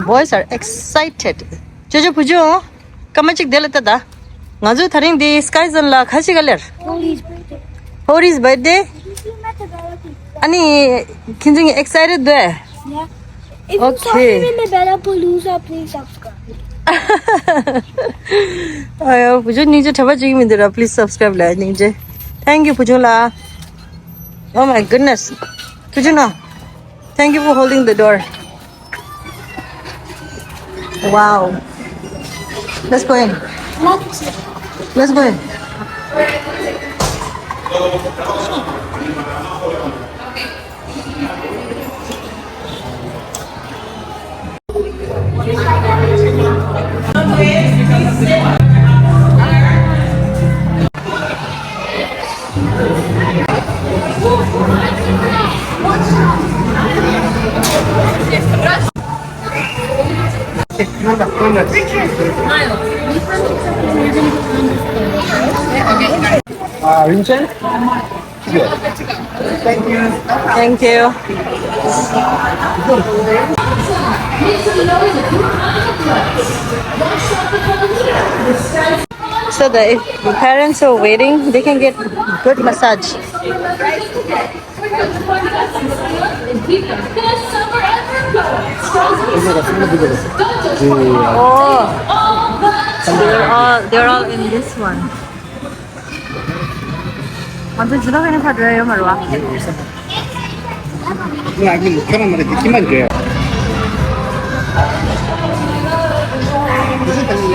Boys are excited. Jojo pujo, kamachik deletada. Ngaju tharing di skies on la khashi galer. Hori's birthday. Ani kinjing excited there. Yeah. If you saw Okay. him in the Bellapalooza, please subscribe. Ayo, pujo nije thaba jigi mindera. Please subscribe la nije. Thank you pujo la. Oh my goodness. Pujo na. Thank you for holding the door. Wow. Let's go in. Let's go in. Vincent? Good. Thank you. Thank you. So that if the parents are waiting, they can get good massage. Oh, they're all in this one. 완전 지나가는 파도예요, 말와. 그냥 아기 편한 말에 느낌만 줘요.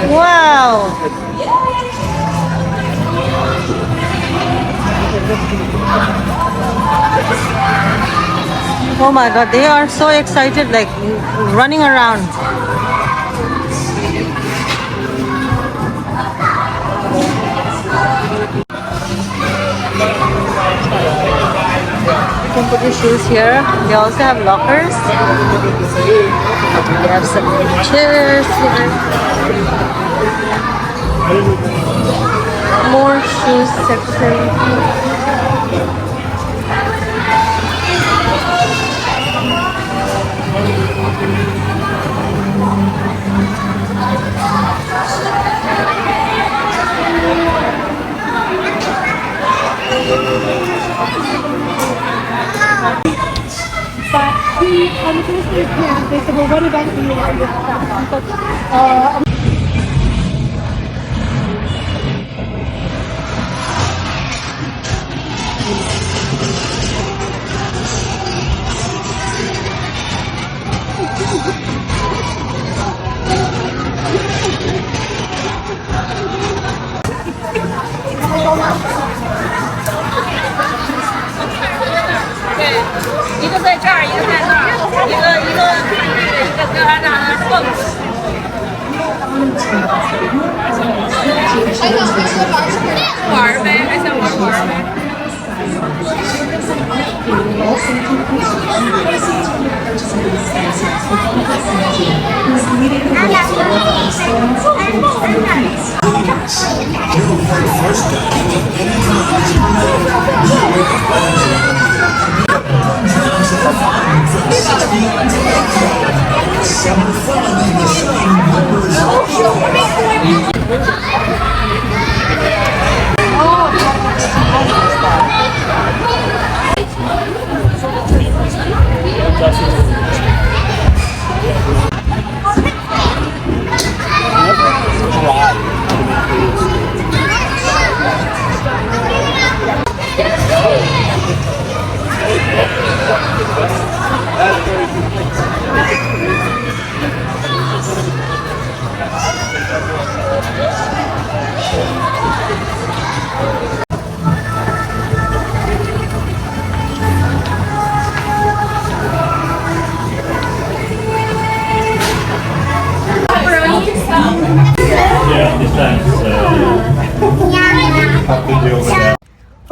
Wow. Oh my god, they are so excited, like running around. You can put your shoes here. They also have lockers. They have some chairs here. More shoes section. But he, on the first day of camp, they said, well, what event do you want to go to?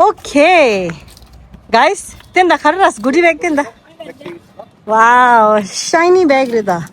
Okay, guys, tinda kharas goodie bag tinda. Wow, shiny bag rida.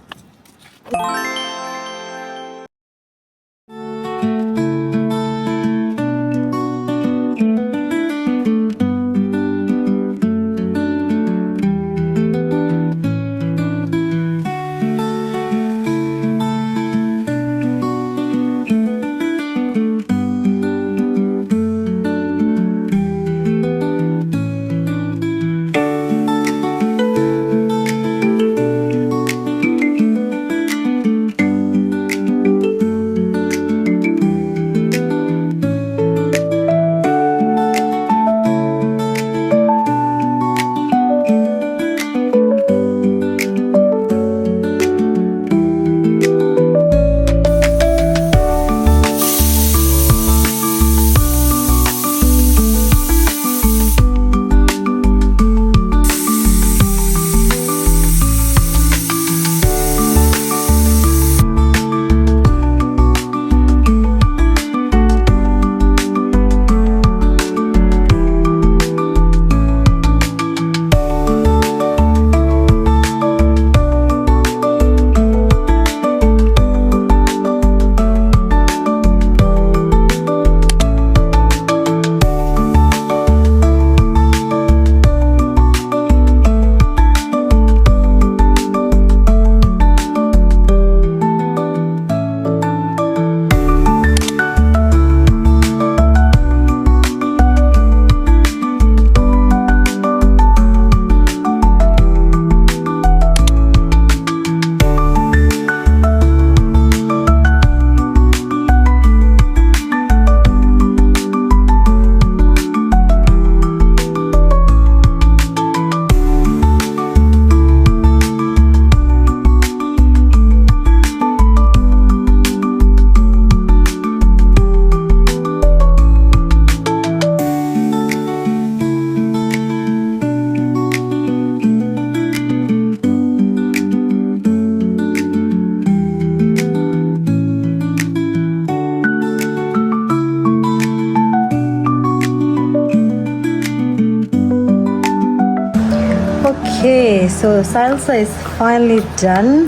Okay, so salsa is finally done,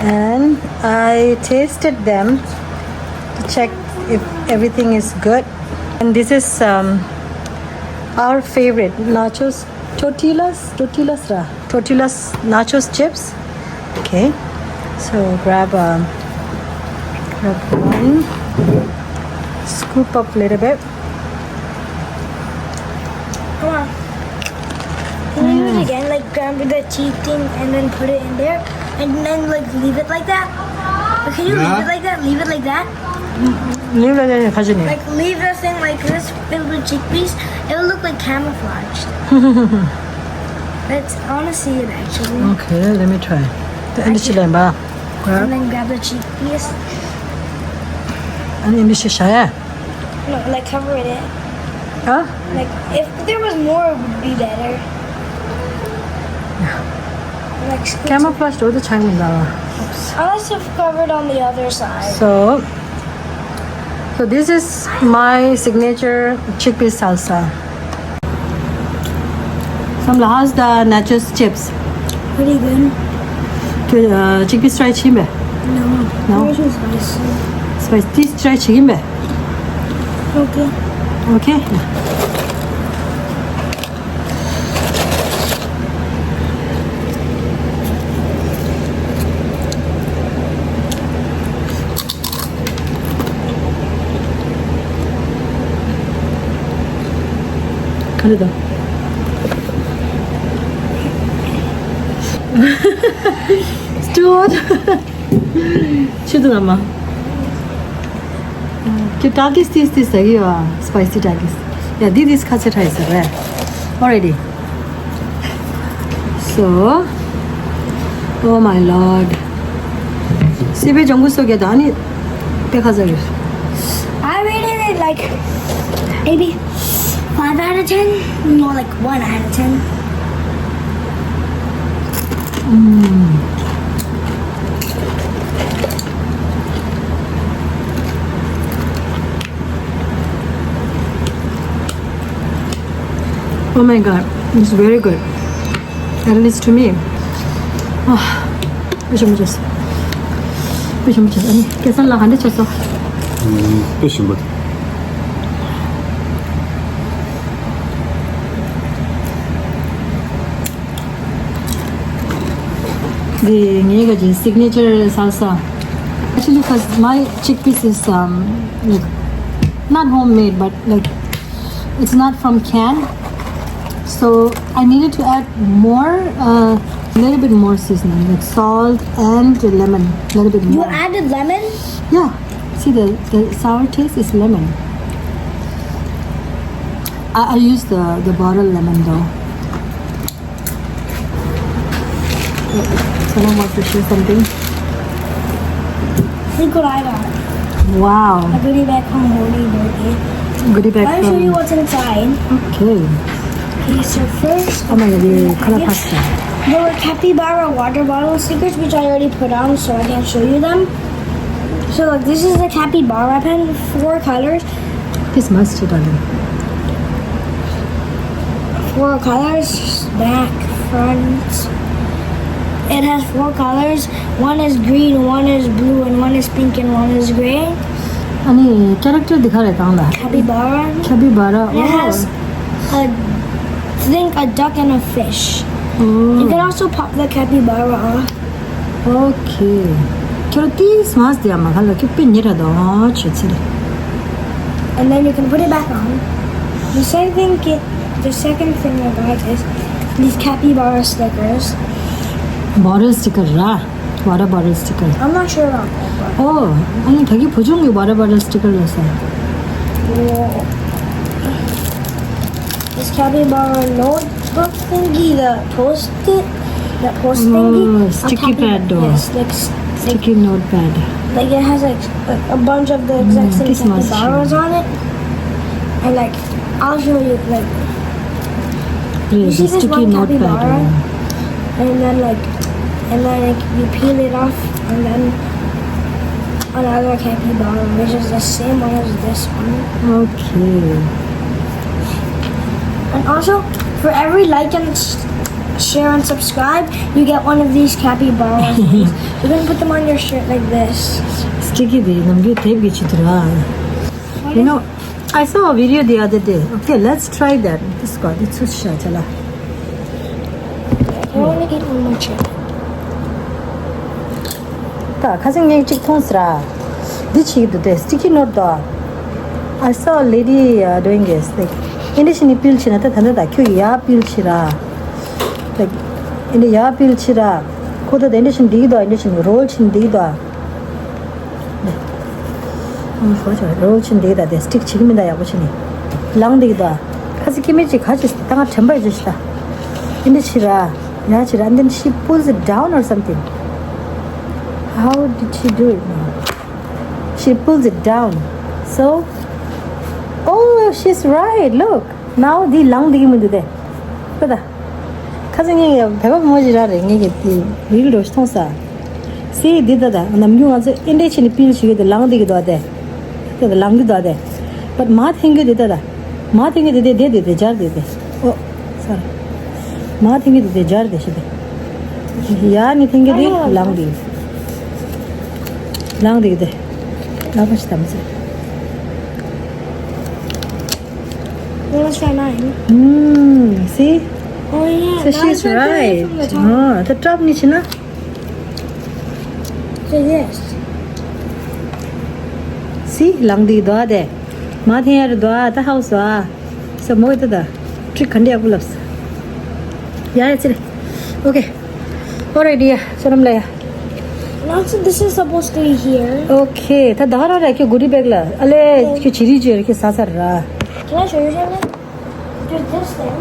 and I tasted them to check if everything is good. And this is our favorite nachos, tortillas nachos chips. Okay, so grab one, scoop up a little bit. Come on. Can you do it again? Like grab the cheese thing and then put it in there and then like leave it like that? Or can you leave it like that? Leave it like that? Leave it 가지니. Like leave the thing like this filled with chickpeas. It will look like camouflaged. That's I want to see it actually. Okay, let me try. And then grab the chickpeas. ini shaya. No, like cover it in. Huh? Like if there was more, it would be better. Like scoop Camouflage 어디 잘 나와. unless it's covered on the other side. So this is my signature chickpea salsa. Samla, how's the nachos chips? Pretty good. Chickpea try chimbe. No. Yours was spicy. Spice. This try chimbe. Okay. Okay. 하나더. Stuart. Chido nama. Your takis this spicy takis. Yeah, this kache already. So, oh my lord. 시베 정부 속에도 아니 백화점이. I rated it like maybe 5 out of 10. More like 1 out of 10. Oh my god, it's very good. At least to me. 미쳤어. 아니 계산랑 안 해쳤어. 몇신 것? the signature salsa. Actually, because my chickpeas is like not homemade, but like it's not from can. So I needed to add more, a little bit more seasoning, like salt and lemon, a little bit You more. added lemon? Yeah. See the sour taste is lemon. I use the bottled lemon though. Someone wants to share something? Look what I got. Wow. A goodie bag from Holy Birthday. Goodie bag I'll show you from... what's inside. Okay. Okay, so first, Oh my god, the color pasta. there were capybara water bottle stickers, which I already put on, so I can't show you them. So like, this is the capybara pen, 4 colors. This mustard, darling. 4 colors, back, front. It has 4 colors. One is green, one is blue, and one is pink, and one is gray. Any character दिखा रहे कहाँ ला? Capybara. Capybara. And it has a duck and a fish. You can also pop the capybara off. Okay. Kyo this must be amma khala kyo pinira do chchire. And then you can put it back on. The second thing I got is these capybara stickers. Bottle sticker ra. Water bottle sticker. I'm not sure about that, Oh, 아니 되게 보정이 water bottle sticker였어. but this capybara notebook thingy, the post thingy. Sticky pad though. Yes, like Sticky notepad. like it has like a bunch of the exact same this must capybaras on it. And like, I'll show you like. Yeah, see the this sticky one notepad. capybara? And then like you peel it off, and then another capybara, which is the same one as this one. Okay. And also, for every like and share, and subscribe, you get one of these capybaras. You're gonna put them on your shirt like this. 스틱이디 남기 되게 지더라. You know, I saw a video the other day. Okay, let's try that. This got it's so chala. I want to eat one more chip. 다 가정용 찍통스라. 디치기도 돼. Sticky note 다. I saw a lady doing this. Like, 인디신이 필치나 단다다. 큐야 필치라. Like, 인디 야 필치라. 코드 인디신 디도 인디신 롤친 디도. 롤친 디다. 스틱 지금이다 야보시니. 랑디도. 가지 김이지 가지 땅아 전발 주시다. 인디치라. 야치라. And then she pulls it down or something. How did she do it now? She pulls it down. So, oh, she's right. Look. Now the long digi mundu de. Pada. Kazangi beba mojira re ngi the real roast tonsa. See didada. Namju also indication peel shi the long digi do de. The long digi do de. But ma thingi didada. Ma thingi de jar de. Oh, sorry. Ma thingi de jar de shi de. Ya ni thingi de long digi. Long digi de. Let's try mine. See? Oh yeah. So she's right. Oh, the top niche na. So this. See, lang di doa de. Ma the yar doa the house doa. So mo ito da. Trick khandi abulas. Yeah, it's it. Okay. Alright, dear. So nam laya. Now so this is supposed to be here. Okay. Ta dahara ra ke guri bag la. Ale ke chiri je ke sasar ra. Can I show you something? There's this thing.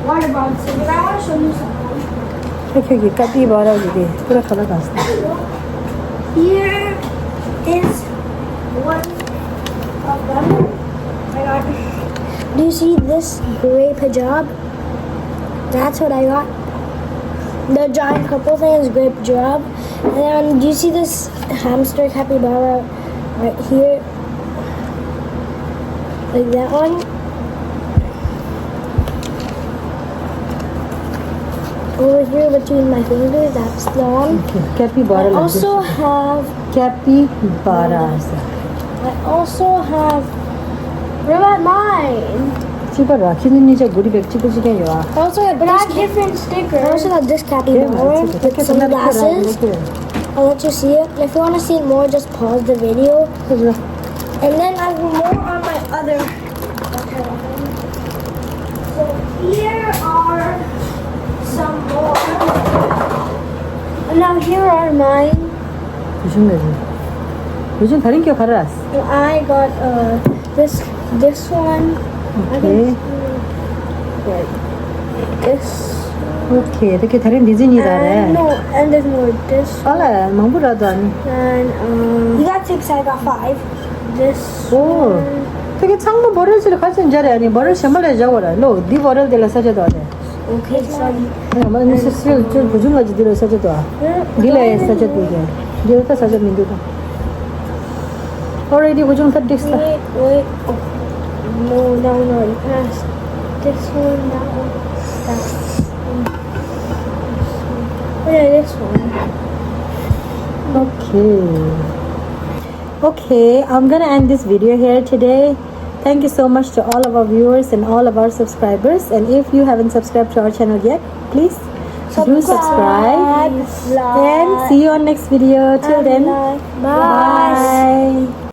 Water bombs. But I want to show you something. Okay, okay. Kapi bara de. Pura khala gasta. Here is one of them. I got. Do you see this gray hijab? That's what I got. The giant purple thing is grape hijab. And then do you see this hamster capybara right here? Like that one. Over here between my fingers, that's the one. Okay. Capybara. I also have. Capybara. I also have. What about mine? Chiba rakhi ni je guri bag chiba chike yo. I also have different stickers. I also have this capybara with some glasses. I'll let you see it. If you want to see it more, just pause the video. And then I have more on my other. So here are some more. And now here are mine. 요즘 다른 게 갈아놨어. And I got this one. Okay. This. Okay, 되게 다른 디즈니다래. No, and there's more. This. 알아, 망부라도 아니. And you got 6, I got 5. This. 오, 되게 창문 버릇을 가진 자리 아니 버릇 셔말에 잡아라. 너, 네 버릇 들어 사줘도 안 돼. Okay, sorry. 아마 미스스 좀 보증까지 들어 사줘도 안. 네래 사줘도 돼. 네가 사줘 민두도. Already 보증 다 됐어. Wait. Oh. No, that one already passed. This one, that one, that one. Oh yeah, this one. Okay, I'm gonna end this video here today. Thank you so much to all of our viewers and all of our subscribers. And if you haven't subscribed to our channel yet, please do subscribe. And see you on next video. Till then, bye. Bye.